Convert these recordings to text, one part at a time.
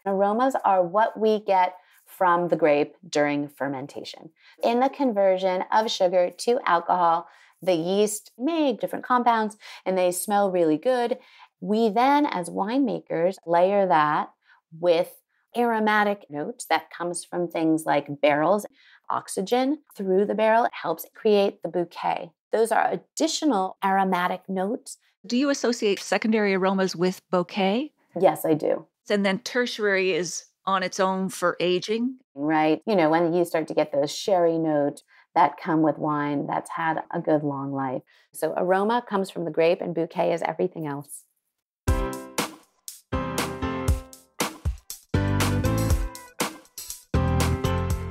Aromas are what we get from the grape during fermentation. In the conversion of sugar to alcohol, the yeast make different compounds and they smell really good. We then, as winemakers, layer that with aromatic notes that comes from things like barrels. Oxygen through the barrel helps create the bouquet. Those are additional aromatic notes. Do you associate secondary aromas with bouquet? Yes, I do. And then tertiary is on its own for aging? Right. When you start to get those sherry notes that come with wine that's had a good long life. So aroma comes from the grape and bouquet is everything else.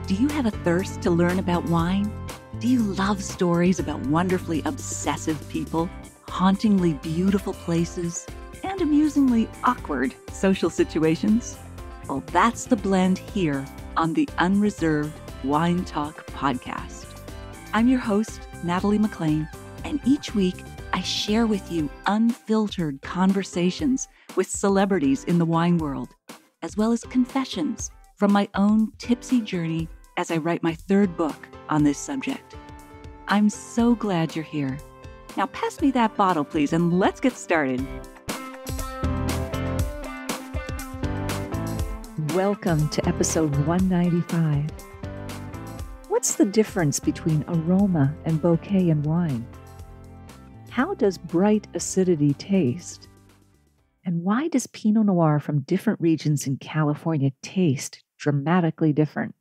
Do you have a thirst to learn about wine? Do you love stories about wonderfully obsessive people, hauntingly beautiful places, and amusingly awkward social situations? Well, that's the blend here on the Unreserved Wine Talk podcast. I'm your host, Natalie McLean, and each week I share with you unfiltered conversations with celebrities in the wine world, as well as confessions from my own tipsy journey as I write my third book on this subject. I'm so glad you're here. Now pass me that bottle, please, and let's get started. Welcome to episode 195. What's the difference between aroma and bouquet in wine? How does bright acidity taste? And why does Pinot Noir from different regions in California taste dramatically different?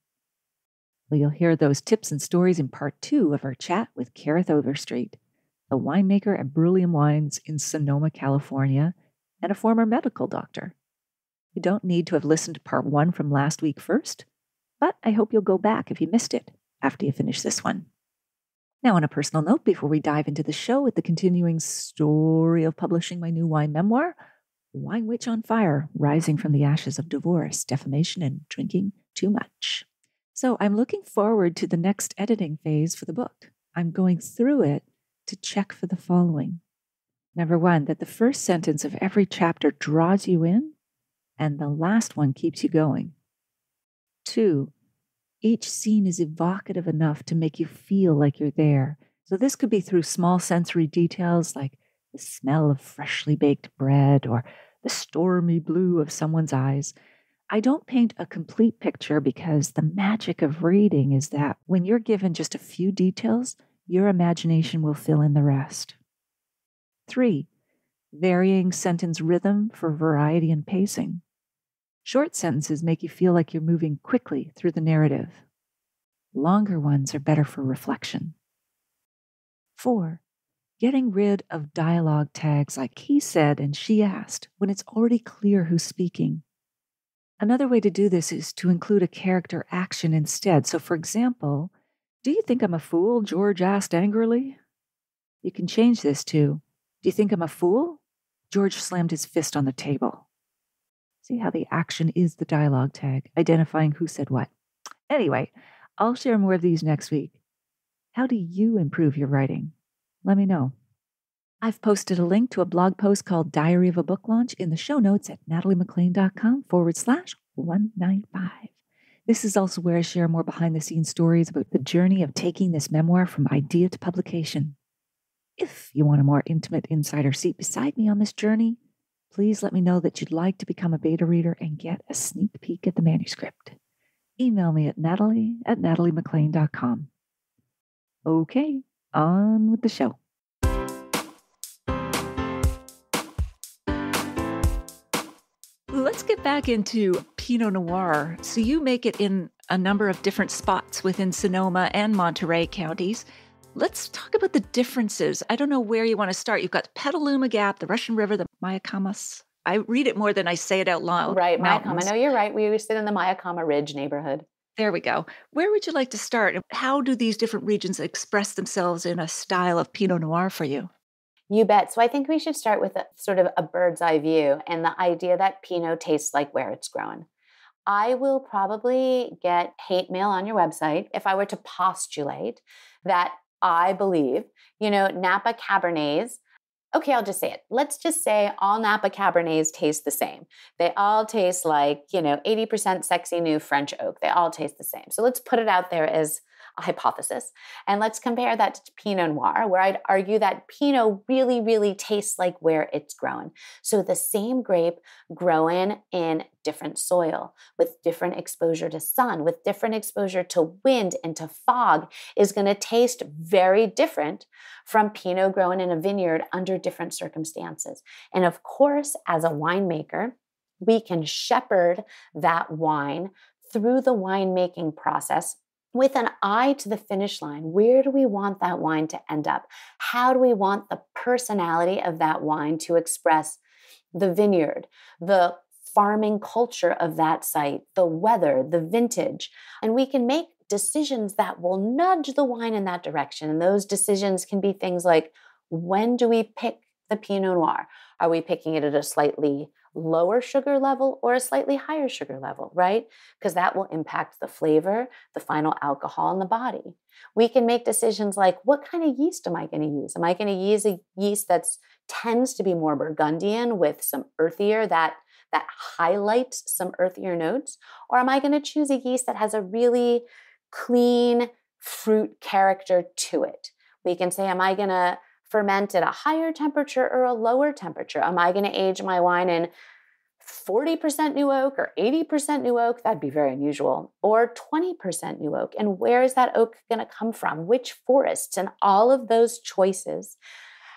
Well, you'll hear those tips and stories in part 2 of our chat with Kerith Overstreet, a winemaker at Bruliam Wines in Sonoma, California, and a former medical doctor. You don't need to have listened to part 1 from last week first, but I hope you'll go back if you missed it after you finish this one. Now, on a personal note, before we dive into the show with the continuing story of publishing my new wine memoir, Wine Witch on Fire, Rising from the Ashes of Divorce, Defamation, and Drinking Too Much. So I'm looking forward to the next editing phase for the book. I'm going through it to check for the following. Number 1, that the first sentence of every chapter draws you in, and the last one keeps you going. 2, each scene is evocative enough to make you feel like you're there. So this could be through small sensory details like the smell of freshly baked bread or the stormy blue of someone's eyes. I don't paint a complete picture because the magic of reading is that when you're given just a few details, your imagination will fill in the rest. 3, varying sentence rhythm for variety and pacing. Short sentences make you feel like you're moving quickly through the narrative. Longer ones are better for reflection. 4, getting rid of dialogue tags like he said and she asked when it's already clear who's speaking. Another way to do this is to include a character action instead. So, for example, do you think I'm a fool? George asked angrily. You can change this to, do you think I'm a fool? George slammed his fist on the table. See how the action is the dialogue tag, identifying who said what. Anyway, I'll share more of these next week. How do you improve your writing? Let me know. I've posted a link to a blog post called Diary of a Book Launch in the show notes at nataliemclean.com/195. This is also where I share more behind-the-scenes stories about the journey of taking this memoir from idea to publication. If you want a more intimate insider seat beside me on this journey, please let me know that you'd like to become a beta reader and get a sneak peek at the manuscript. Email me at natalie@nataliemclean.com. Okay, on with the show. Let's get back into Pinot Noir. So you make it in a number of different spots within Sonoma and Monterey counties. Let's talk about the differences. I don't know where you want to start. You've got Petaluma Gap, the Russian River, the Mayacamas. I read it more than I say it out loud. Right, Mayacama. I know you're right. We sit in the Mayacama Ridge neighborhood. There we go. Where would you like to start? How do these different regions express themselves in a style of Pinot Noir for you? You bet. So I think we should start with sort of a bird's eye view and the idea that Pinot tastes like where it's grown. I will probably get hate mail on your website if I were to postulate that I believe, Napa Cabernets okay, I'll just say it. Let's just say all Napa Cabernets taste the same. They all taste like, 80% sexy new French oak. They all taste the same. So let's put it out there as a hypothesis. And let's compare that to Pinot Noir, where I'd argue that Pinot really, really tastes like where it's grown. So the same grape growing in different soil, with different exposure to sun, with different exposure to wind and to fog, is going to taste very different from Pinot grown in a vineyard under different circumstances. And of course, as a winemaker, we can shepherd that wine through the winemaking process with an eye to the finish line. Where do we want that wine to end up? How do we want the personality of that wine to express the vineyard, the farming culture of that site, the weather, the vintage? And we can make decisions that will nudge the wine in that direction. And those decisions can be things like, when do we pick the Pinot Noir? Are we picking it at a slightly lower sugar level or a slightly higher sugar level, right? Because that will impact the flavor, the final alcohol in the body. We can make decisions like, what kind of yeast am I going to use? Am I going to use a yeast that tends to be more Burgundian with some earthier, that highlights some earthier notes? Or am I going to choose a yeast that has a really clean fruit character to it? We can say, am I going to ferment at a higher temperature or a lower temperature? Am I going to age my wine in 40% new oak or 80% new oak? That'd be very unusual. Or 20% new oak. And where is that oak going to come from? Which forests? And all of those choices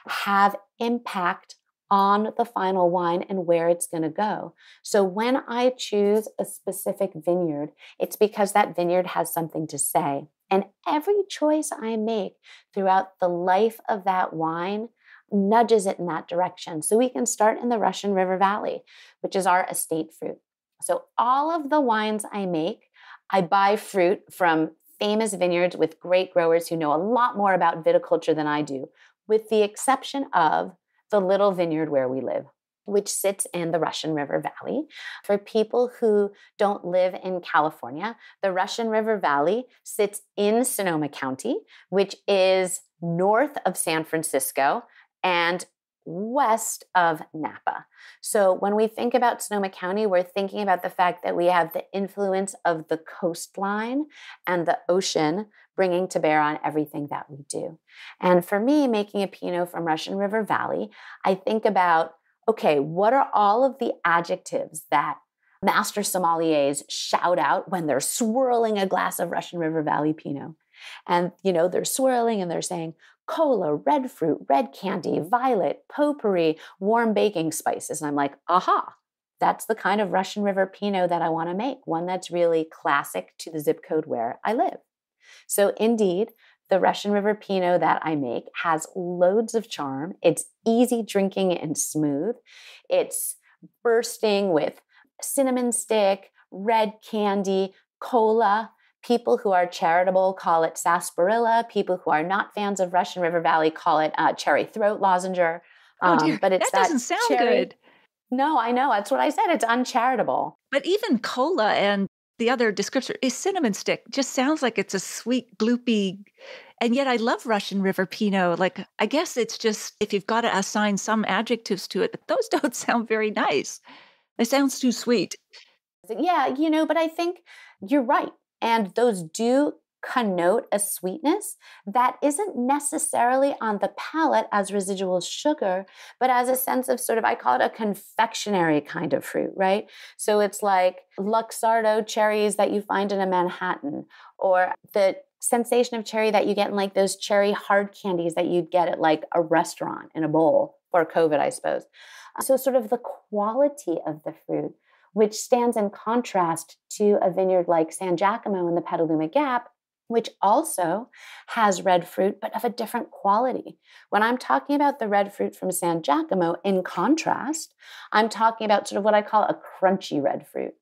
have impact on the final wine and where it's going to go. So when I choose a specific vineyard, it's because that vineyard has something to say. And every choice I make throughout the life of that wine nudges it in that direction. So we can start in the Russian River Valley, which is our estate fruit. So all of the wines I make, I buy fruit from famous vineyards with great growers who know a lot more about viticulture than I do, with the exception of the little vineyard where we live, which sits in the Russian River Valley. For people who don't live in California, the Russian River Valley sits in Sonoma County, which is north of San Francisco and west of Napa. So when we think about Sonoma County, we're thinking about the fact that we have the influence of the coastline and the ocean bringing to bear on everything that we do. And for me, making a Pinot from Russian River Valley, I think about, okay, what are all of the adjectives that master sommeliers shout out when they're swirling a glass of Russian River Valley Pinot? And, they're swirling and they're saying cola, red fruit, red candy, violet, potpourri, warm baking spices. And I'm like, aha, that's the kind of Russian River Pinot that I want to make, one that's really classic to the zip code where I live. So indeed, the Russian River Pinot that I make has loads of charm. It's easy drinking and smooth. It's bursting with cinnamon stick, red candy, cola. People who are charitable call it sarsaparilla. People who are not fans of Russian River Valley call it cherry throat lozenge. But it's that doesn't sound good. No, I know. That's what I said. It's uncharitable. But even cola and the other descriptor is cinnamon stick. Just sounds like it's a sweet, gloopy. And yet I love Russian River Pinot. Like, I guess it's just if you've got to assign some adjectives to it, but those don't sound very nice. It sounds too sweet. Yeah, but I think you're right. And those do connote a sweetness that isn't necessarily on the palate as residual sugar, but as a sense of I call it a confectionery kind of fruit, right? So it's like Luxardo cherries that you find in a Manhattan, or the sensation of cherry that you get in like those cherry hard candies that you'd get at like a restaurant in a bowl for COVID, I suppose. So the quality of the fruit, which stands in contrast to a vineyard like San Giacomo in the Petaluma Gap, which also has red fruit, but of a different quality. When I'm talking about the red fruit from San Giacomo, in contrast, I'm talking about what I call a crunchy red fruit.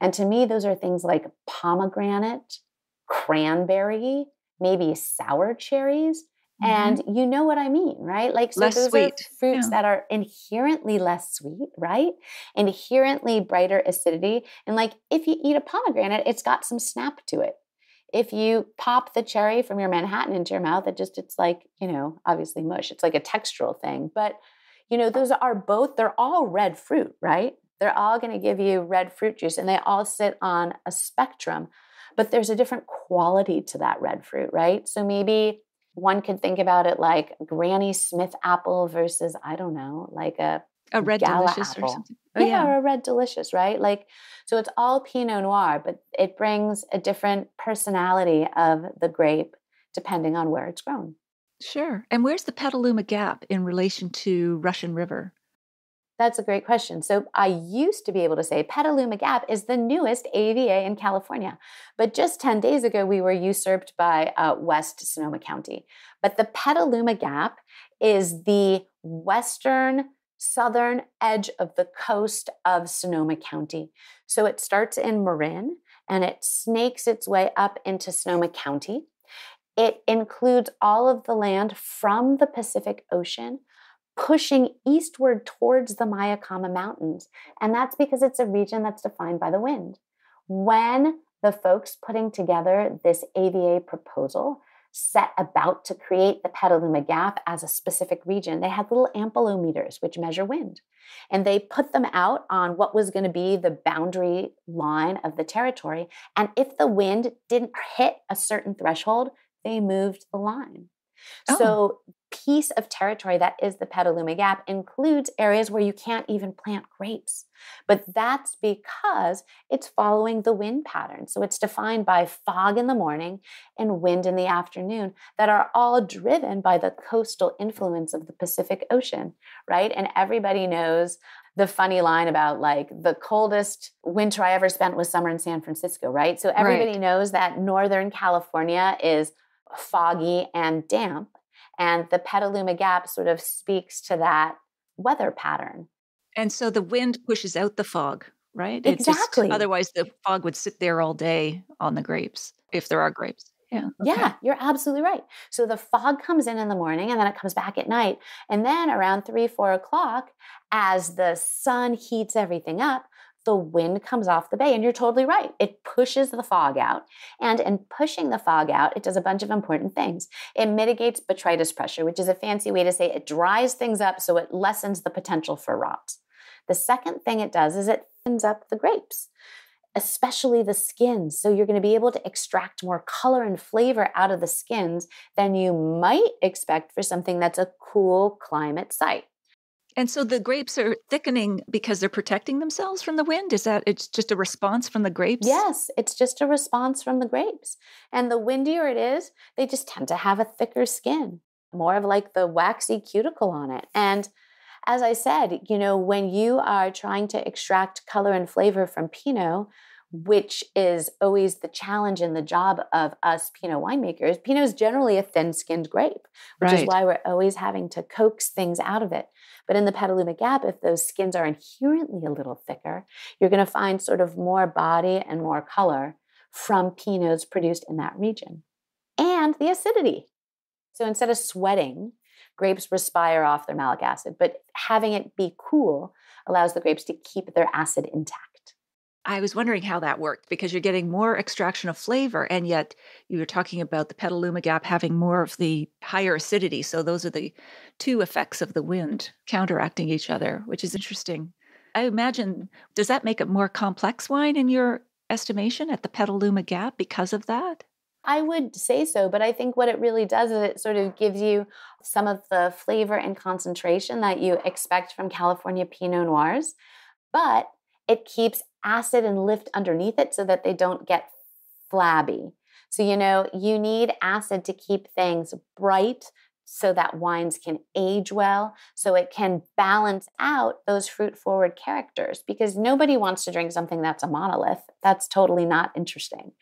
And to me, those are things like pomegranate, cranberry, maybe sour cherries. And you know what I mean, right? Less those sweet. are fruits that are inherently less sweet, right? Inherently brighter acidity. And if you eat a pomegranate, it's got some snap to it. If you pop the cherry from your Manhattan into your mouth, it's like, obviously mush. It's like a textural thing. But those are both, they're all red fruit, right? They're all going to give you red fruit juice, and they all sit on a spectrum, but there's a different quality to that red fruit, right? So maybe one could think about it like Granny Smith apple versus, I don't know, like a red Gala delicious apple. or something. Or a red delicious, right? Like, so it's all Pinot Noir, but it brings a different personality of the grape depending on where it's grown. Sure. And where's the Petaluma Gap in relation to Russian River? That's a great question. So I used to be able to say Petaluma Gap is the newest AVA in California, but just 10 days ago, we were usurped by West Sonoma County. But the Petaluma Gap is the western southern edge of the coast of Sonoma County. So it starts in Marin and it snakes its way up into Sonoma County. It includes all of the land from the Pacific Ocean, pushing eastward towards the Mayacama Mountains. And that's because it's a region that's defined by the wind. When the folks putting together this AVA proposal set about to create the Petaluma Gap as a specific region, they had little ampelometers, which measure wind. And they put them out on what was going to be the boundary line of the territory. And if the wind didn't hit a certain threshold, they moved the line. Oh. So piece of territory that is the Petaluma Gap includes areas where you can't even plant grapes. But that's because it's following the wind pattern. So it's defined by fog in the morning and wind in the afternoon that are all driven by the coastal influence of the Pacific Ocean, right? And everybody knows the funny line about like the coldest winter I ever spent was summer in San Francisco, right? So everybody knows that Northern California is foggy and damp. And the Petaluma Gap sort of speaks to that weather pattern. And so the wind pushes out the fog, right? Exactly. Otherwise, the fog would sit there all day on the grapes, if there are grapes. Yeah. Okay. Yeah, you're absolutely right. So the fog comes in the morning and then it comes back at night. And then around 3, 4 o'clock, as the sun heats everything up, the wind comes off the bay. And you're totally right. It pushes the fog out. And in pushing the fog out, it does a bunch of important things. It mitigates botrytis pressure, which is a fancy way to say it dries things up so it lessens the potential for rot. The second thing it does is it thins up the grapes, especially the skins. So you're going to be able to extract more color and flavor out of the skins than you might expect for something that's a cool climate site. And so the grapes are thickening because they're protecting themselves from the wind? It's just a response from the grapes? Yes, it's just a response from the grapes. And the windier it is, they just tend to have a thicker skin, more of like the waxy cuticle on it. And as I said, when you are trying to extract color and flavor from Pinot, which is always the challenge and the job of us Pinot winemakers, Pinot is generally a thin-skinned grape, which is why we're always having to coax things out of it. But in the Petaluma Gap, if those skins are inherently a little thicker, you're going to find sort of more body and more color from Pinots produced in that region. And the acidity. So instead of sweating, grapes respire off their malic acid, but having it be cool allows the grapes to keep their acid intact. I was wondering how that worked because you're getting more extraction of flavor, and yet you were talking about the Petaluma Gap having more of the higher acidity. So those are the two effects of the wind counteracting each other, which is interesting. I imagine, does that make a more complex wine in your estimation at the Petaluma Gap because of that? I would say so, but I think what it really does is it sort of gives you some of the flavor and concentration that you expect from California Pinot Noirs, but it keeps acid and lift underneath it so that they don't get flabby. So, you need acid to keep things bright so that wines can age well, so it can balance out those fruit-forward characters, because nobody wants to drink something that's a monolith. That's totally not interesting,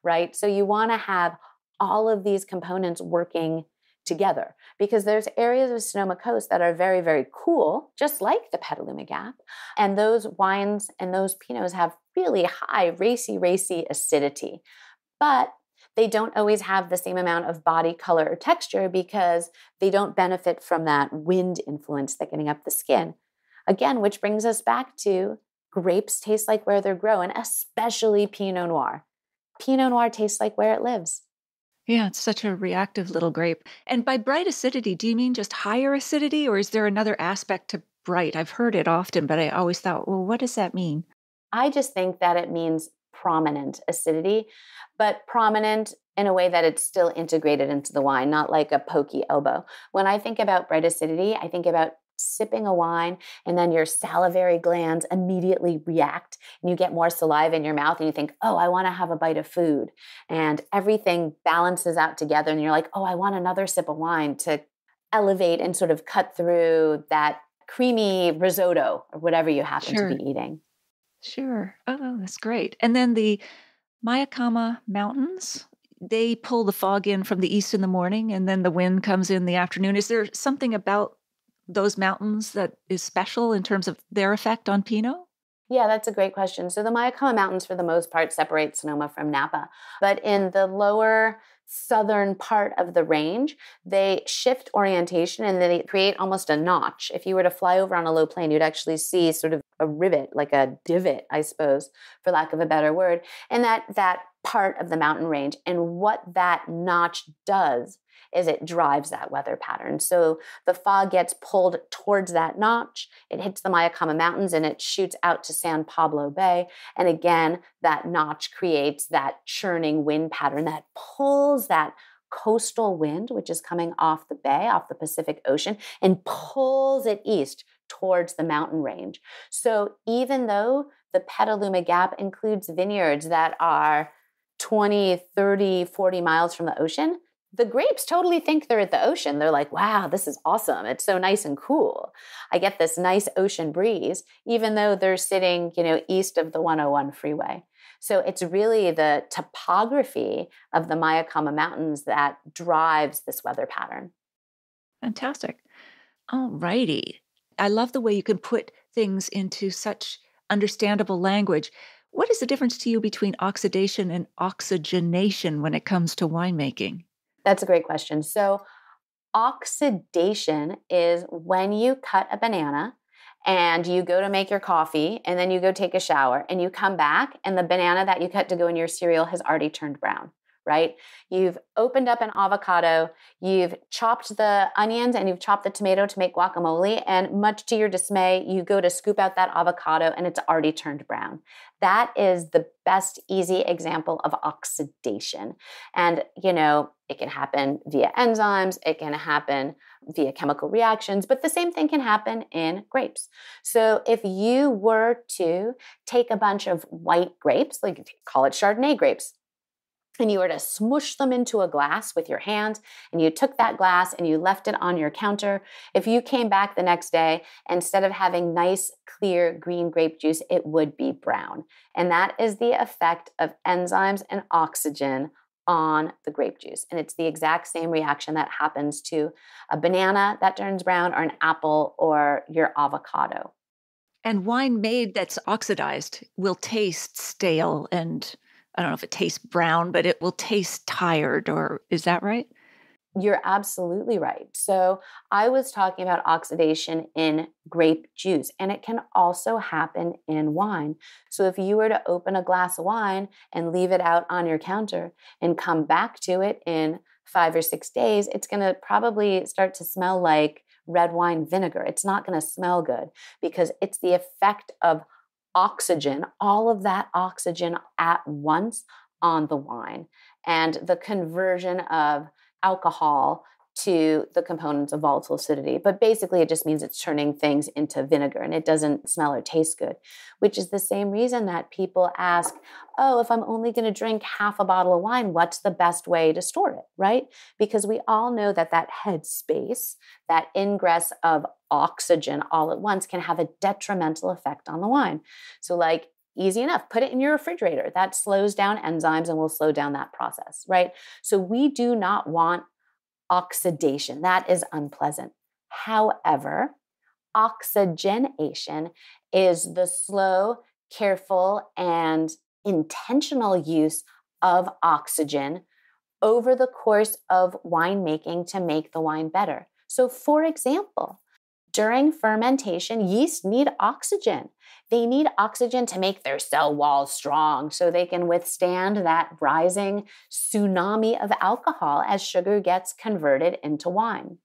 right? So you want to have all of these components working together, because there's areas of Sonoma Coast that are very, very cool, just like the Petaluma Gap. And those wines and those Pinots have really high, racy acidity. But they don't always have the same amount of body, color, or texture because they don't benefit from that wind influence thickening up the skin. Again, which brings us back to grapes taste like where they're grown, especially Pinot Noir. Pinot Noir tastes like where it lives. Yeah, it's such a reactive little grape. And by bright acidity, do you mean just higher acidity, or is there another aspect to bright? I've heard it often, but I always thought, well, what does that mean? I just think that it means prominent acidity, but prominent in a way that it's still integrated into the wine, not like a pokey elbow. When I think about bright acidity, I think about sipping a wine and then your salivary glands immediately react and you get more saliva in your mouth and you think, oh, I want to have a bite of food. And everything balances out together and you're like, oh, I want another sip of wine to elevate and sort of cut through that creamy risotto or whatever you happen to Sure. be eating. Sure. Oh, that's great. And then the Mayacamas Mountains, they pull the fog in from the east in the morning and then the wind comes in the afternoon. Is there something about those mountains that is special in terms of their effect on Pinot? Yeah, that's a great question. So the Mayacamas Mountains, for the most part, separate Sonoma from Napa. But in the lower southern part of the range, they shift orientation and they create almost a notch. If you were to fly over on a low plane, you'd actually see sort of a rivet, like a divot, I suppose, for lack of a better word, and that part of the mountain range. And what that notch does is it drives that weather pattern. So the fog gets pulled towards that notch, it hits the Mayacamas Mountains, and it shoots out to San Pablo Bay. And again, that notch creates that churning wind pattern that pulls that coastal wind, which is coming off the bay, off the Pacific Ocean, and pulls it east towards the mountain range. So even though the Petaluma Gap includes vineyards that are 20, 30, 40 miles from the ocean, the grapes totally think they're at the ocean. They're like, wow, this is awesome. It's so nice and cool. I get this nice ocean breeze, even though they're sitting, east of the 101 freeway. So it's really the topography of the Mayacamas Mountains that drives this weather pattern. Fantastic. All righty. I love the way you can put things into such understandable language. What is the difference to you between oxidation and oxygenation when it comes to winemaking? That's a great question. So oxidation is when you cut a banana and you go to make your coffee and then you go take a shower and you come back and the banana that you cut to go in your cereal has already turned brown, right? You've opened up an avocado, you've chopped the onions and you've chopped the tomato to make guacamole, and much to your dismay, you go to scoop out that avocado and it's already turned brown. That is the best easy example of oxidation. And, it can happen via enzymes, it can happen via chemical reactions, but the same thing can happen in grapes. So if you were to take a bunch of white grapes, like call it Chardonnay grapes, and you were to smush them into a glass with your hand, and you took that glass and you left it on your counter, if you came back the next day, instead of having nice, clear green grape juice, it would be brown. And that is the effect of enzymes and oxygen on the grape juice. And it's the exact same reaction that happens to a banana that turns brown or an apple or your avocado. And wine made that's oxidized will taste stale and I don't know if it tastes brown, but it will taste tired, or is that right? You're absolutely right. So I was talking about oxidation in grape juice, and it can also happen in wine. So if you were to open a glass of wine and leave it out on your counter and come back to it in 5 or 6 days, it's going to probably start to smell like red wine vinegar. It's not going to smell good because it's the effect of oxygen, all of that oxygen at once on the wine, and the conversion of alcohol to the components of volatile acidity. But basically, it just means it's turning things into vinegar and it doesn't smell or taste good, which is the same reason that people ask, oh, if I'm only going to drink half a bottle of wine, what's the best way to store it, right? Because we all know that head space, that ingress of oxygen all at once can have a detrimental effect on the wine. So easy enough, put it in your refrigerator. That slows down enzymes and will slow down that process, right? So we do not want oxidation. That is unpleasant. However, oxygenation is the slow, careful, and intentional use of oxygen over the course of winemaking to make the wine better. So for example, During fermentation, yeast need oxygen. They need oxygen to make their cell walls strong so they can withstand that rising tsunami of alcohol as sugar gets converted into wine.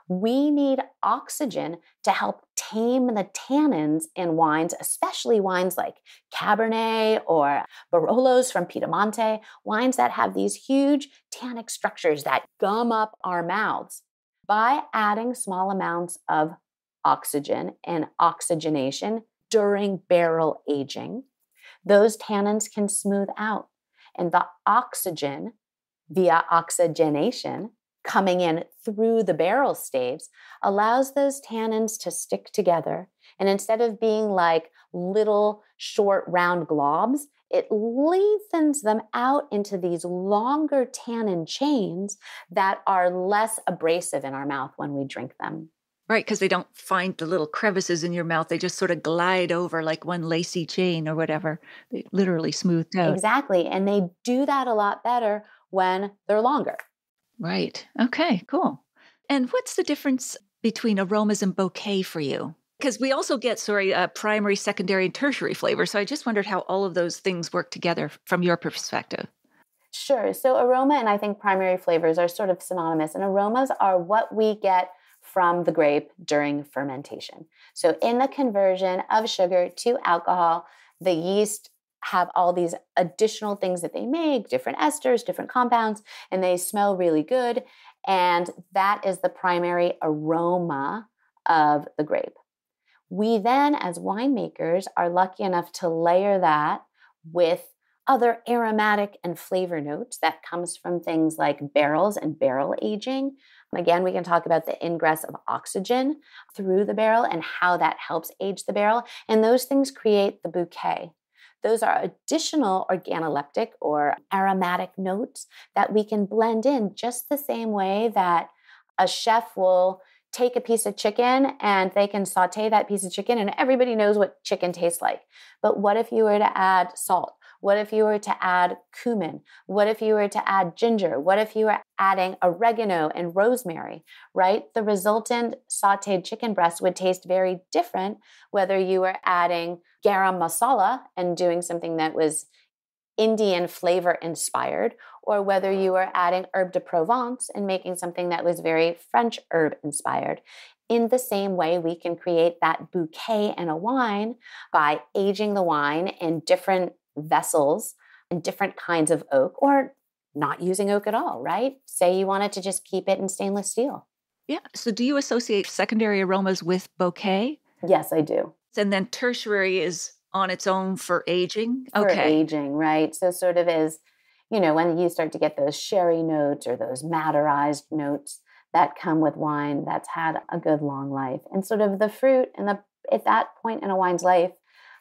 We need oxygen to help tame the tannins in wines, especially wines like Cabernet or Barolos from Piedemonte, wines that have these huge tannic structures that gum up our mouths. By adding small amounts of oxygen and oxygenation during barrel aging, those tannins can smooth out. And the oxygen via oxygenation coming in through the barrel staves allows those tannins to stick together. And instead of being like little short round globs, it lengthens them out into these longer tannin chains that are less abrasive in our mouth when we drink them. Right, because they don't find the little crevices in your mouth. They just sort of glide over like one lacy chain or whatever. They literally smoothed out. Exactly. And they do that a lot better when they're longer. Right. Okay, cool. And what's the difference between aromas and bouquet for you? Because we also get, primary, secondary, and tertiary flavor. So I just wondered how all of those things work together from your perspective. Sure. So aroma and I think primary flavors are sort of synonymous. And aromas are what we get from the grape during fermentation. So in the conversion of sugar to alcohol, the yeast have all these additional things that they make, different esters, different compounds, and they smell really good. And that is the primary aroma of the grape. We then, as winemakers, are lucky enough to layer that with other aromatic and flavor notes that comes from things like barrels and barrel aging. Again, we can talk about the ingress of oxygen through the barrel and how that helps age the barrel. And those things create the bouquet. Those are additional organoleptic or aromatic notes that we can blend in just the same way that a chef will take a piece of chicken and they can saute that piece of chicken and everybody knows what chicken tastes like. But what if you were to add salt? What if you were to add cumin? What if you were to add ginger? What if you were adding oregano and rosemary, right? The resultant sauteed chicken breast would taste very different whether you were adding garam masala and doing something that was Indian flavor inspired, or whether you were adding herbe de Provence and making something that was very French herb inspired. In the same way, we can create that bouquet in a wine by aging the wine in different vessels and different kinds of oak, or not using oak at all, right? Say you wanted to just keep it in stainless steel. Yeah. So do you associate secondary aromas with bouquet? Yes, I do. And then tertiary is on its own for aging? For aging, right? So sort of is, when you start to get those sherry notes or those madderized notes that come with wine that's had a good long life. And sort of the fruit at that point in a wine's life,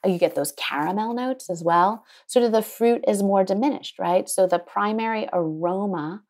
you get those caramel notes as well. Sort of the fruit is more diminished, right? So the primary aroma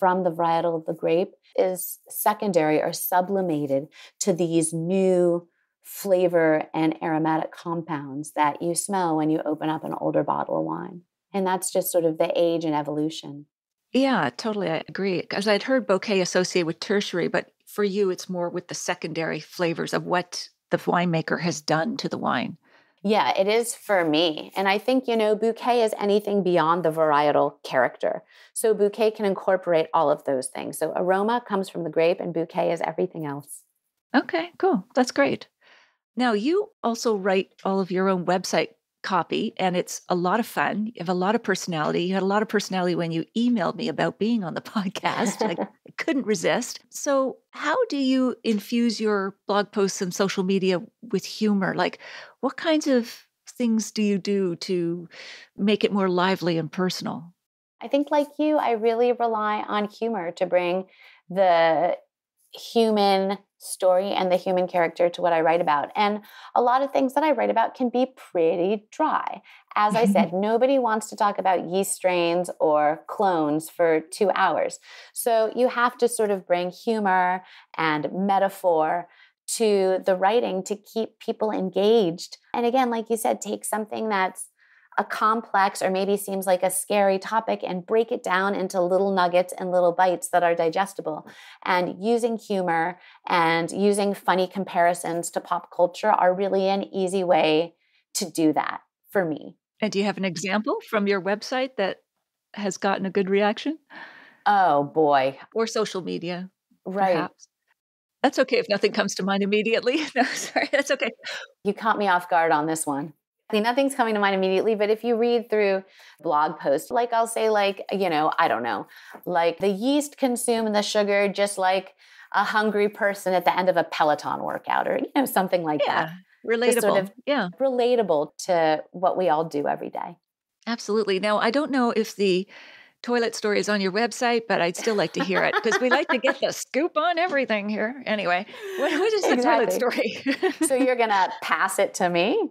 from the varietal of the grape is secondary or sublimated to these new flavor and aromatic compounds that you smell when you open up an older bottle of wine. And that's just sort of the age and evolution. Yeah, totally. I agree. Because I'd heard bouquet associated with tertiary, but for you, it's more with the secondary flavors of what the winemaker has done to the wine. Yeah, it is for me. And I think, bouquet is anything beyond the varietal character. So bouquet can incorporate all of those things. So aroma comes from the grape and bouquet is everything else. Okay, cool. That's great. Now, you also write all of your own website copy, and it's a lot of fun. You have a lot of personality. You had a lot of personality when you emailed me about being on the podcast. I couldn't resist. So how do you infuse your blog posts and social media with humor? Like, what kinds of things do you do to make it more lively and personal? I think like you, I really rely on humor to bring the human story and the human character to what I write about. And a lot of things that I write about can be pretty dry. As I said, nobody wants to talk about yeast strains or clones for 2 hours. So you have to sort of bring humor and metaphor to the writing to keep people engaged. And again, like you said, take something that's a complex or maybe seems like a scary topic and break it down into little nuggets and little bites that are digestible. And using humor and using funny comparisons to pop culture are really an easy way to do that for me. And do you have an example from your website that has gotten a good reaction? Oh, boy. Or social media, Right. perhaps? That's okay if nothing comes to mind immediately. No, sorry, that's okay. You caught me off guard on this one. Nothing's coming to mind immediately, but if you read through blog posts, like I'll say like, I don't know, like the yeast consume the sugar just like a hungry person at the end of a Peloton workout or, something like that. Relatable. Just sort of relatable to what we all do every day. Absolutely. Now, I don't know if the toilet story is on your website, but I'd still like to hear it because we like to get the scoop on everything here. Anyway, what is the toilet story? So you're going to pass it to me?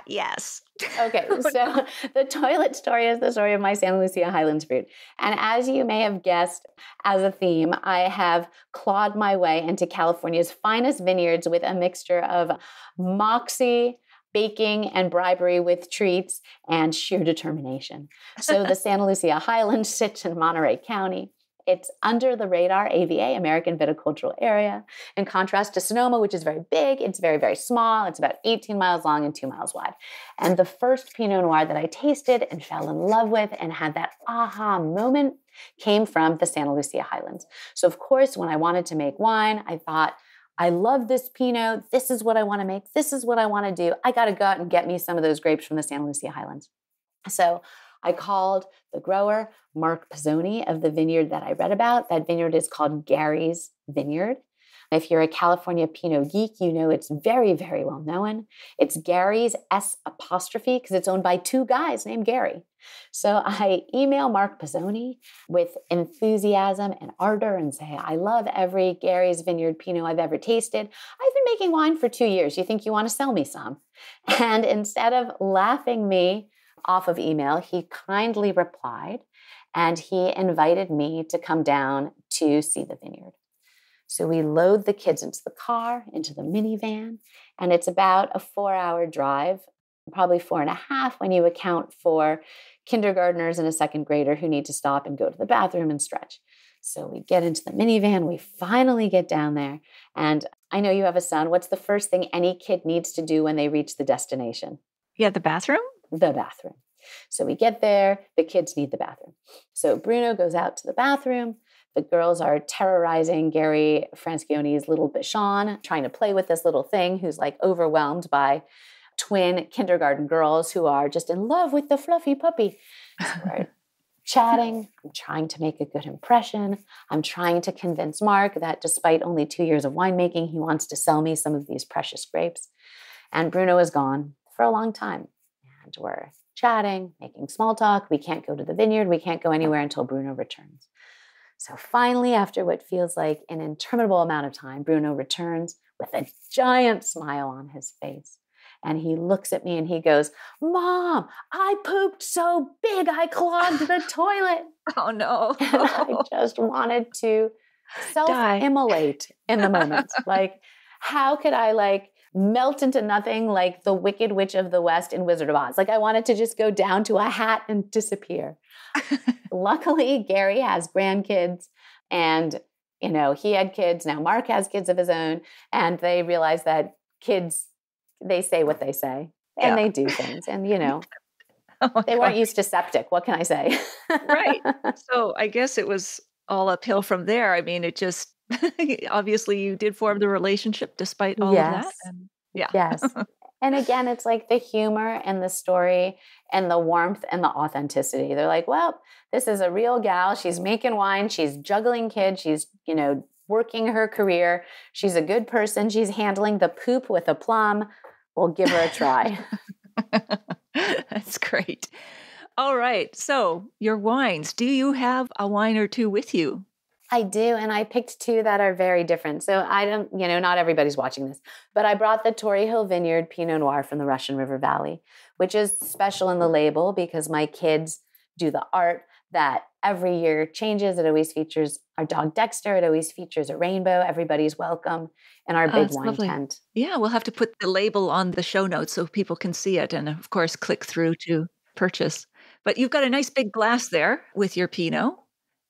Yes. Okay, so the toilet story is the story of my Santa Lucia Highlands fruit. And as you may have guessed, as a theme, I have clawed my way into California's finest vineyards with a mixture of moxie, baking, and bribery with treats and sheer determination. So the Santa Lucia Highlands sits in Monterey County. It's under the radar AVA, American Viticultural Area. In contrast to Sonoma, which is very big, it's very, very small. It's about 18 miles long and 2 miles wide. And the first Pinot Noir that I tasted and fell in love with and had that aha moment came from the Santa Lucia Highlands. So of course, when I wanted to make wine, I thought, I love this Pinot. This is what I want to make. This is what I want to do. I got to go out and get me some of those grapes from the Santa Lucia Highlands. So I called the grower, Mark Pizzoni, of the vineyard that I read about. That vineyard is called Gary's Vineyard. If you're a California Pinot geek, you know it's very, very well known. It's Gary's S' because it's owned by two guys named Gary. So I email Mark Pizzoni with enthusiasm and ardor and say, I love every Gary's Vineyard Pinot I've ever tasted. I've been making wine for 2 years. You think you want to sell me some? And instead of laughing me off of email, he kindly replied and he invited me to come down to see the vineyard. So we load the kids into the car, into the minivan, and it's about a 4-hour drive, probably 4.5 when you account for kindergartners and a second grader who need to stop and go to the bathroom and stretch. So we get into the minivan, we finally get down there, and I know you have a son. What's the first thing any kid needs to do when they reach the destination? Yeah, the bathroom? The bathroom. So we get there, the kids need the bathroom. So Bruno goes out to the bathroom. The girls are terrorizing Gary Francioni's little Bichon, trying to play with this little thing who's like overwhelmed by twin kindergarten girls who are just in love with the fluffy puppy. So we're chatting. I'm trying to make a good impression. I'm trying to convince Mark that despite only 2 years of winemaking, he wants to sell me some of these precious grapes. And Bruno is gone for a long time. And we're chatting, making small talk. We can't go to the vineyard. We can't go anywhere until Bruno returns. So finally, after what feels like an interminable amount of time, Bruno returns with a giant smile on his face. And he looks at me and he goes, Mom, I pooped so big, I clogged the toilet. Oh, no. And I just wanted to self-immolate in the moment. Like, how could I melt into nothing like the Wicked Witch of the West in Wizard of Oz? Like, I wanted to just go down to a hat and disappear. Luckily, Gary has grandkids and, he had kids. Now Mark has kids of his own. And they realize that kids, they say what they say and they do things. And, they weren't used to septic. What can I say? Right. So I guess it was all uphill from there. I mean, it just, obviously you did form the relationship despite all of that. And, Yes. And again, it's like the humor and the story and the warmth and the authenticity. They're like, well, this is a real gal. She's making wine. She's juggling kids. She's, working her career. She's a good person. She's handling the poop with aplomb. We'll give her a try. That's great. All right. So your wines, do you have a wine or two with you? I do, and I picked two that are very different. So I don't, not everybody's watching this, but I brought the Torrey Hill Vineyard Pinot Noir from the Russian River Valley, which is special in the label because my kids do the art that every year changes. It always features our dog Dexter. It always features a rainbow. Everybody's welcome in our big wine tent. Yeah, we'll have to put the label on the show notes so people can see it and, of course, click through to purchase. But you've got a nice big glass there with your Pinot.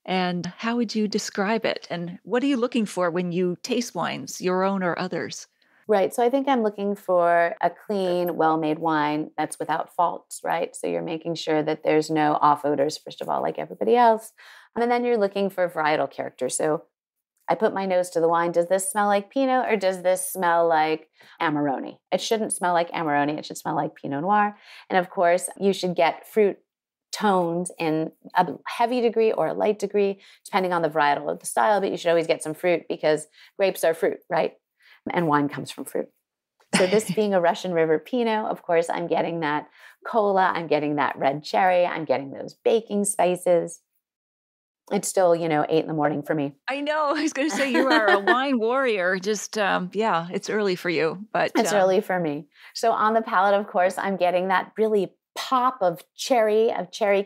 And how would you describe it? And what are you looking for when you taste wines, your own or others? Right. So I think I'm looking for a clean, well-made wine that's without faults, right? So you're making sure that there's no off odors, first of all, like everybody else. And then you're looking for varietal character. So I put my nose to the wine. Does this smell like Pinot or does this smell like Amarone? It shouldn't smell like Amarone. It should smell like Pinot Noir. And of course, you should get fruit tones in a heavy degree or a light degree, depending on the varietal of the style, but you should always get some fruit because grapes are fruit, right? And wine comes from fruit. So this being a Russian River Pinot, of course, I'm getting that cola, I'm getting that red cherry, I'm getting those baking spices. It's still, 8 a.m. for me. I know. I was going to say you are a wine warrior. Just, it's early for you. But it's early for me. So on the palate, of course, I'm getting that really pop of cherry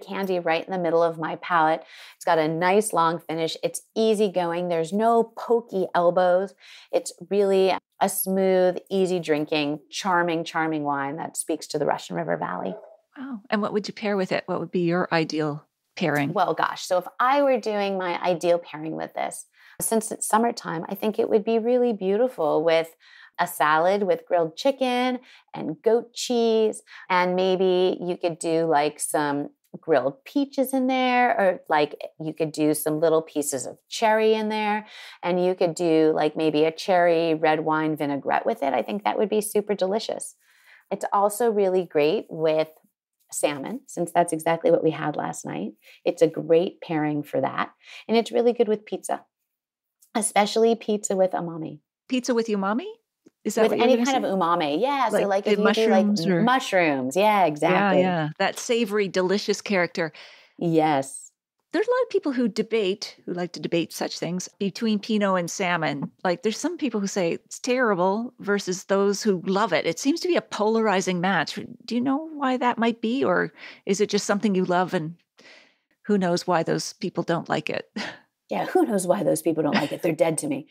candy right in the middle of my palate. It's got a nice long finish. It's easygoing. There's no pokey elbows. It's really a smooth, easy drinking, charming wine that speaks to the Russian River Valley. Wow. And what would you pair with it? What would be your ideal pairing? Well, gosh. So if I were doing my ideal pairing with this, since it's summertime, I think it would be really beautiful with a salad with grilled chicken and goat cheese. And maybe you could do like some grilled peaches in there, or like you could do some little pieces of cherry in there. And you could do like maybe a cherry red wine vinaigrette with it. I think that would be super delicious. It's also really great with salmon, since that's exactly what we had last night. It's a great pairing for that. And it's really good with pizza, especially pizza with umami. Pizza with umami? Is that with what any kind of umami? Yeah. So like if you do like mushrooms. Yeah, exactly. Yeah. That savory, delicious character. Yes. There's a lot of people who like to debate such things between Pinot and salmon. Like there's some people who say it's terrible versus those who love it. It seems to be a polarizing match. Do you know why that might be? Or is it just something you love and who knows why those people don't like it? Yeah, who knows why those people don't like it? They're dead to me.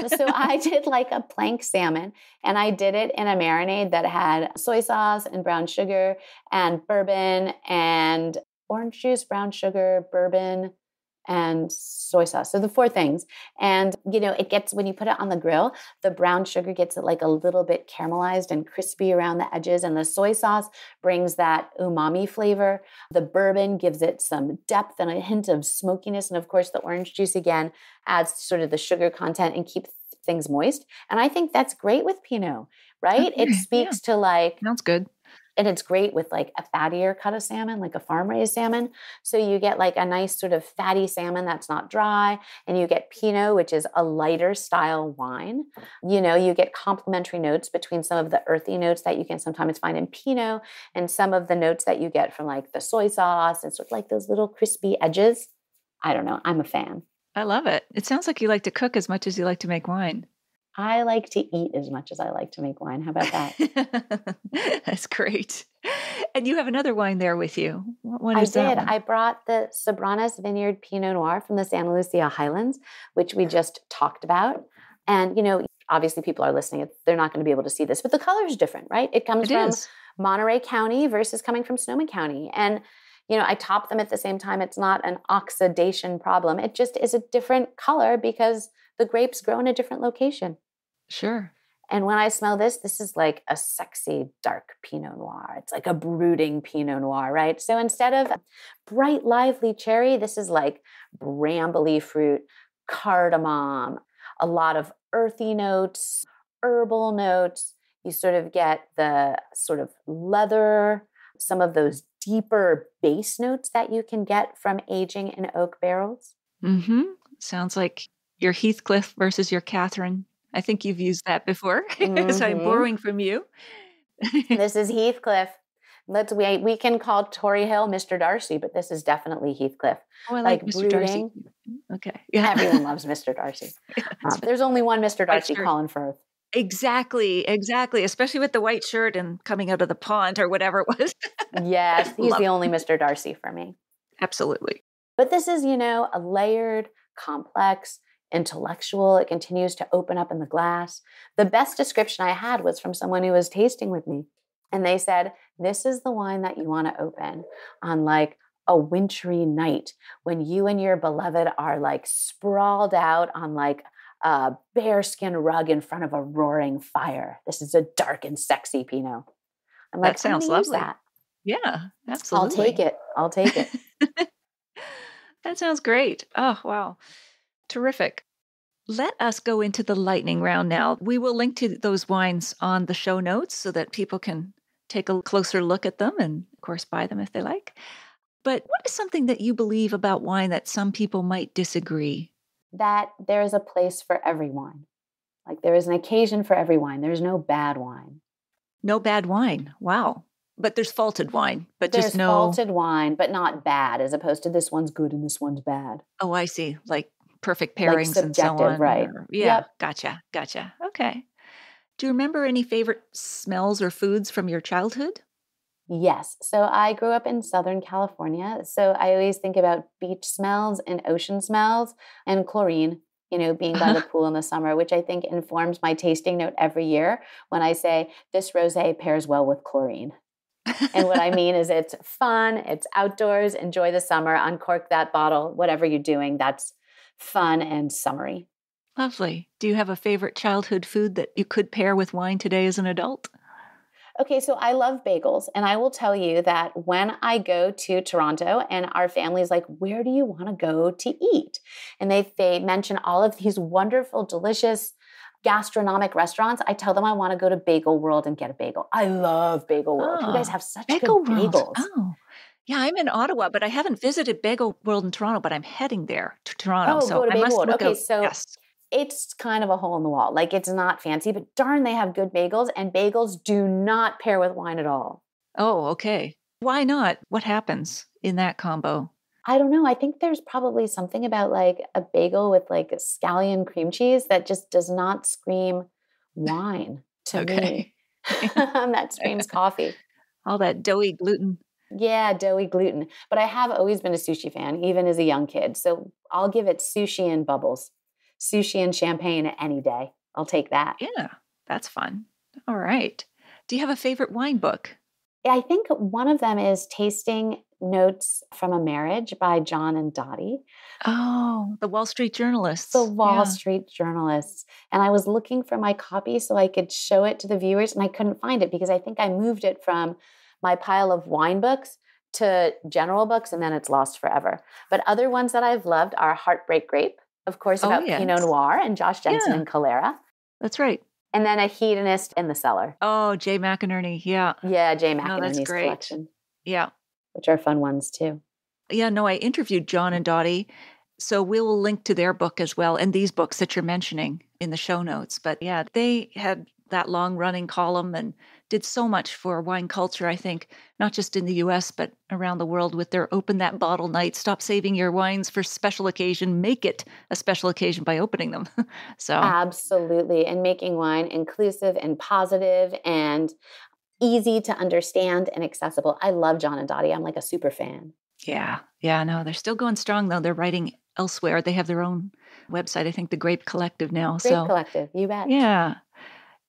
So I did like a plank salmon, and I did it in a marinade that had soy sauce and brown sugar and bourbon and orange juice, brown sugar, bourbon, and soy sauce. So the 4 things. And, it gets, when you put it on the grill, the brown sugar gets it like a little bit caramelized and crispy around the edges. And the soy sauce brings that umami flavor. The bourbon gives it some depth and a hint of smokiness. And of course, the orange juice again adds sort of the sugar content and keeps things moist. And I think that's great with Pinot, right? Okay, it speaks to like... Sounds good. And it's great with like a fattier cut of salmon, like a farm-raised salmon. So you get like a nice sort of fatty salmon that's not dry. And you get Pinot, which is a lighter style wine. You get complementary notes between some of the earthy notes that you can sometimes find in Pinot and some of the notes that you get from like the soy sauce and sort of like those little crispy edges. I don't know. I'm a fan. I love it. It sounds like you like to cook as much as you like to make wine. I like to eat as much as I like to make wine. How about that? That's great. And you have another wine there with you. What one is that? I did. I brought the Sobranas Vineyard Pinot Noir from the Santa Lucia Highlands, which we just talked about. And, obviously people are listening. They're not going to be able to see this, but the color is different, right? It comes from Monterey County versus coming from Sonoma County. And, I top them at the same time. It's not an oxidation problem. It just is a different color because the grapes grow in a different location. Sure. And when I smell this is like a sexy dark Pinot Noir. It's like a brooding Pinot Noir, right? So instead of bright, lively cherry, this is like brambly fruit, cardamom, a lot of earthy notes, herbal notes. You sort of get the sort of leather, some of those deeper base notes that you can get from aging in oak barrels. Mm-hmm. Sounds like your Heathcliff versus your Catherine. I think you've used that before, so I'm borrowing from you. This is Heathcliff. We can call Tory Hill Mr. Darcy, but this is definitely Heathcliff. Oh, I like Mr. Darcy. Okay. Yeah. Everyone loves Mr. Darcy. There's only one Mr. Darcy, Colin Firth. Exactly. Especially with the white shirt and coming out of the pond or whatever it was. Yes, he's the only Mr. Darcy for me. Absolutely. But this is, a layered, complex, intellectual. It continues to open up in the glass. The best description I had was from someone who was tasting with me. And they said, this is the wine that you want to open on like a wintry night when you and your beloved are like sprawled out on like a bearskin rug in front of a roaring fire. This is a dark and sexy Pinot. I'm like, That sounds I'm gonna use lovely. that. Yeah, I'll take absolutely. it. I'll take it. That sounds great. Oh, wow. Terrific. Let us go into the lightning round now. We will link to those wines on the show notes so that people can take a closer look at them and, of course, buy them if they like. But what is something that you believe about wine that some people might disagree? That there is a place for every wine. Like there is an occasion for every wine. There's no bad wine. No bad wine. Wow. But there's faulted wine, but There's just no. faulted wine, but not bad, as opposed to this one's good and this one's bad. Oh, I see. Like perfect Like pairings and so subjective, on. right? Yeah, Yep. gotcha. Okay. Do you remember any favorite smells or foods from your childhood? Yes. So I grew up in Southern California. So I always think about beach smells and ocean smells and chlorine, being by the pool in the summer, which I think informs my tasting note every year when I say this rosé pairs well with chlorine. And what I mean is it's fun, it's outdoors, enjoy the summer, uncork that bottle, whatever you're doing, that's fun and summery. Lovely. Do you have a favorite childhood food that you could pair with wine today as an adult? Okay, so I love bagels. And I will tell you that when I go to Toronto and our family's like, where do you want to go to eat? And they mention all of these wonderful, delicious gastronomic restaurants. I tell them I want to go to Bagel World and get a bagel. I love Bagel World. You guys have such Bagel good World. bagels. Oh, yeah, I'm in Ottawa, but I haven't visited Bagel World in Toronto, but I'm heading there to Toronto. Oh, so go to I Bagel must World. look Okay, out. so Yes. it's kind of a hole in the wall. Like it's not fancy, but darn, they have good bagels, and bagels do not pair with wine at all. Oh, okay. Why not? What happens in that combo? I don't know. I think there's probably something about like a bagel with like a scallion cream cheese that just does not scream wine to me. That screams coffee. All that doughy gluten. Yeah, doughy gluten. But I have always been a sushi fan, even as a young kid. So I'll give it sushi and bubbles, sushi and champagne any day. I'll take that. Yeah, that's fun. All right. Do you have a favorite wine book? I think one of them is Tasting Notes from a Marriage by John and Dottie. Oh, the Wall Street journalists. The Wall Street journalists. And I was looking for my copy so I could show it to the viewers, and I couldn't find it because I think I moved it from my pile of wine books to general books, and then it's lost forever. But other ones that I've loved are Heartbreak Grape, of course, about Pinot Noir and Josh Jensen and Calera. That's right. And then A Hedonist in the Cellar. Oh, Jay McInerney. Yeah. Yeah, Jay McInerney's collection. Yeah. Which are fun ones too. Yeah, no, I interviewed John and Dottie. So we will link to their book as well and these books that you're mentioning in the show notes. But yeah, they had that long running column and did so much for wine culture, I think, not just in the US, but around the world with their Open That Bottle night. Stop saving your wines for special occasion. Make it a special occasion by opening them. So absolutely. And making wine inclusive and positive and easy to understand and accessible. I love John and Dottie. I'm like a super fan. Yeah. Yeah, no, they're still going strong though. They're writing elsewhere. They have their own website, I think the Grape Collective now. Grape Collective, you bet. Yeah.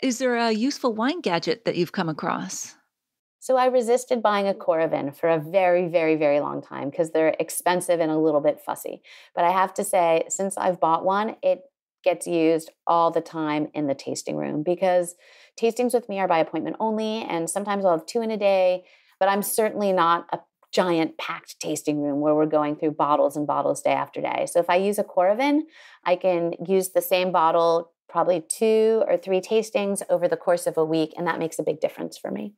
Is there a useful wine gadget that you've come across? So I resisted buying a Coravin for a very, very, very long time because they're expensive and a little bit fussy. But I have to say, since I've bought one, it gets used all the time in the tasting room because tastings with me are by appointment only. And sometimes I'll have 2 in a day, but I'm certainly not a giant packed tasting room where we're going through bottles and bottles day after day. So if I use a Coravin, I can use the same bottle probably 2 or 3 tastings over the course of a week, and that makes a big difference for me.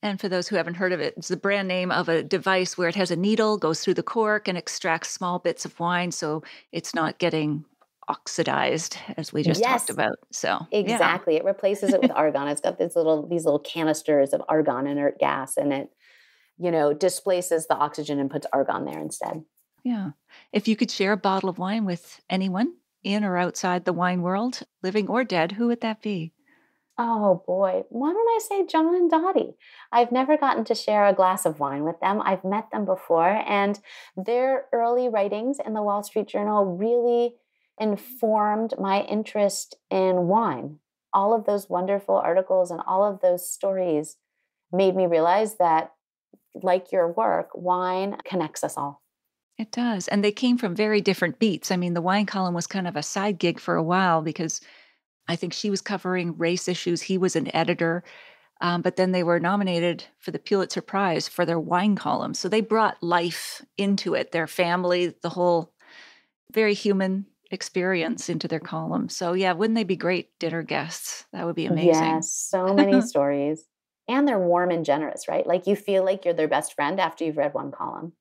And for those who haven't heard of it, it's the brand name of a device where it has a needle, goes through the cork, and extracts small bits of wine, so it's not getting oxidized, as we just talked about. So exactly, It replaces it with argon. It's got these little canisters of argon, inert gas, and it displaces the oxygen and puts argon there instead. Yeah. If you could share a bottle of wine with anyone in or outside the wine world, living or dead, who would that be? Oh boy, why don't I say John and Dottie? I've never gotten to share a glass of wine with them. I've met them before, and their early writings in the Wall Street Journal really informed my interest in wine. All of those wonderful articles and all of those stories made me realize that, like your work, wine connects us all. It does. And they came from very different beats. I mean, the wine column was kind of a side gig for a while because I think she was covering race issues. He was an editor. But then they were nominated for the Pulitzer Prize for their wine column. So they brought life into it, their family, the whole very human experience into their column. So yeah, wouldn't they be great dinner guests? That would be amazing. Yes, so many stories. And they're warm and generous, right? Like you feel like you're their best friend after you've read one column.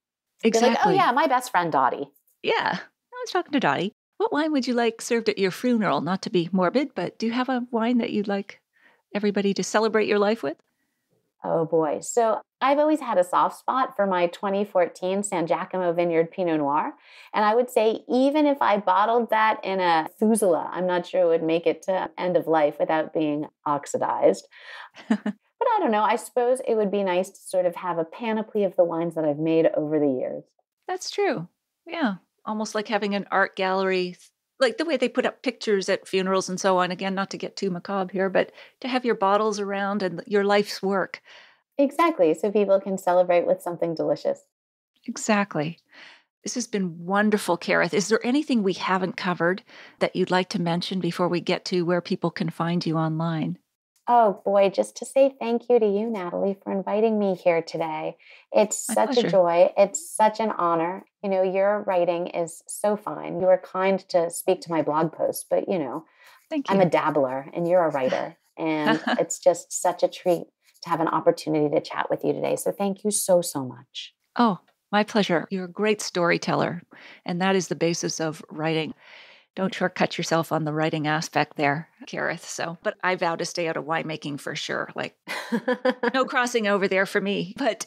Exactly. You're like, oh yeah, my best friend Dottie. Yeah, I was talking to Dottie. What wine would you like served at your funeral? Not to be morbid, but do you have a wine that you'd like everybody to celebrate your life with? Oh boy. So I've always had a soft spot for my 2014 San Giacomo Vineyard Pinot Noir. And I would say even if I bottled that in a Thuzela, I'm not sure it would make it to end of life without being oxidized. But I don't know. I suppose it would be nice to sort of have a panoply of the wines that I've made over the years. That's true. Yeah. Almost like having an art gallery, like the way they put up pictures at funerals and so on. Again, not to get too macabre here, but to have your bottles around and your life's work. Exactly. So people can celebrate with something delicious. Exactly. This has been wonderful, Kerith. Is there anything we haven't covered that you'd like to mention before we get to where people can find you online? Oh boy, just to say thank you to you, Natalie, for inviting me here today. It's My such pleasure. a joy. It's such an honor. You know, your writing is so fine. You were kind to speak to my blog post, but Thank you. I'm a dabbler and you're a writer. And it's just such a treat to have an opportunity to chat with you today. So thank you so, so much. Oh, my pleasure. You're a great storyteller, and that is the basis of writing. Don't shortcut yourself on the writing aspect there, Kerith. So, but I vow to stay out of winemaking for sure. Like, no crossing over there for me. But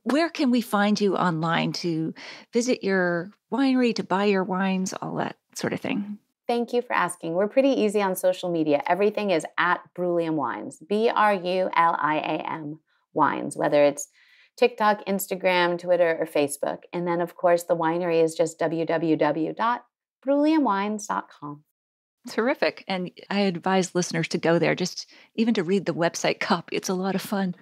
where can we find you online to visit your winery, to buy your wines, all that sort of thing? Thank you for asking. We're pretty easy on social media. Everything is at Bruliam Wines, Bruliam Wines, whether it's TikTok, Instagram, Twitter, or Facebook. And then, of course, the winery is just www.bruliamwines.com. Terrific. And I advise listeners to go there, just even to read the website copy. It's a lot of fun.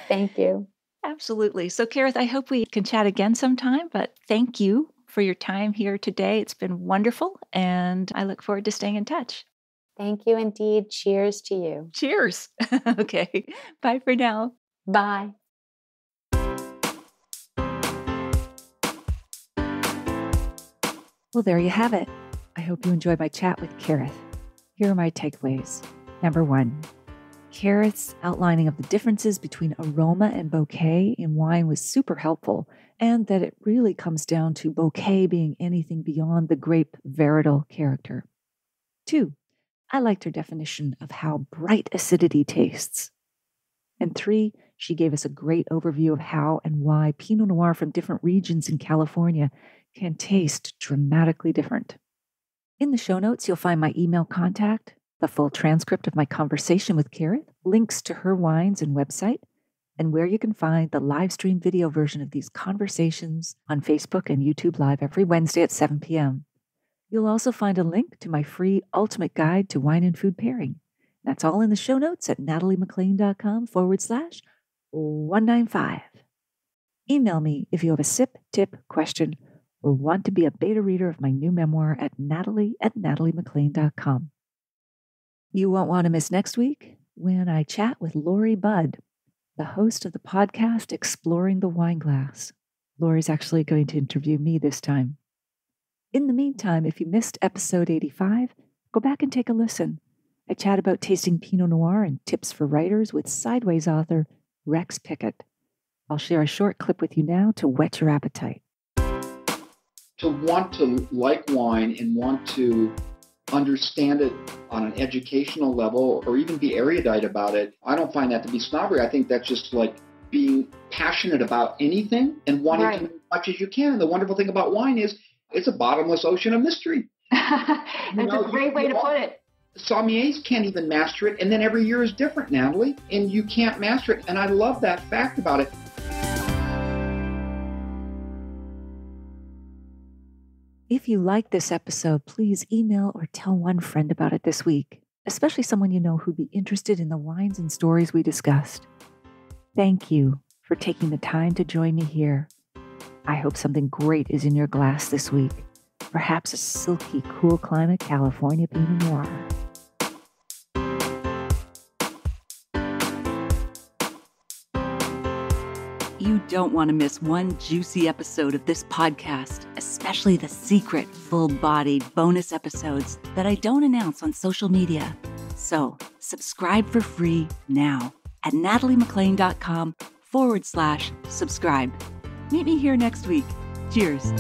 Thank you. Absolutely. So, Kerith, I hope we can chat again sometime, but thank you for your time here today. It's been wonderful, and I look forward to staying in touch. Thank you indeed. Cheers to you. Cheers. Okay. Bye for now. Bye. Well, there you have it. I hope you enjoyed my chat with Kerith. Here are my takeaways. Number 1, Kerith's outlining of the differences between aroma and bouquet in wine was super helpful, and that it really comes down to bouquet being anything beyond the grape varietal character. 2, I liked her definition of how bright acidity tastes. And 3, she gave us a great overview of how and why Pinot Noir from different regions in California can taste dramatically different. In the show notes, you'll find my email contact, the full transcript of my conversation with Kerith, links to her wines and website, and where you can find the live stream video version of these conversations on Facebook and YouTube Live every Wednesday at 7 p.m. You'll also find a link to my free ultimate guide to wine and food pairing. That's all in the show notes at nataliemaclean.com/195. Email me if you have a sip, tip, question, or want to be a beta reader of my new memoir at natalie@nataliemaclean.com. You won't want to miss next week when I chat with Lori Budd, the host of the podcast Exploring the Wine Glass. Lori's actually going to interview me this time. In the meantime, if you missed episode 85, go back and take a listen. I chat about tasting Pinot Noir and tips for writers with Sideways author Rex Pickett. I'll share a short clip with you now to whet your appetite. To want to like wine and want to understand it on an educational level or even be erudite about it, I don't find that to be snobbery. I think that's just like being passionate about anything and wanting to know as much as you can. And the wonderful thing about wine is it's a bottomless ocean of mystery. That's a great way to put it. Sommeliers can't even master it. And then every year is different, Natalie, and you can't master it. And I love that fact about it. If you like this episode, please email or tell one friend about it this week, especially someone you know who'd be interested in the wines and stories we discussed. Thank you for taking the time to join me here. I hope something great is in your glass this week. Perhaps a silky, cool climate California Pinot Noir. You don't want to miss one juicy episode of this podcast, especially the secret, full-bodied bonus episodes that I don't announce on social media. So, subscribe for free now at nataliemclean.com/subscribe. Meet me here next week. Cheers.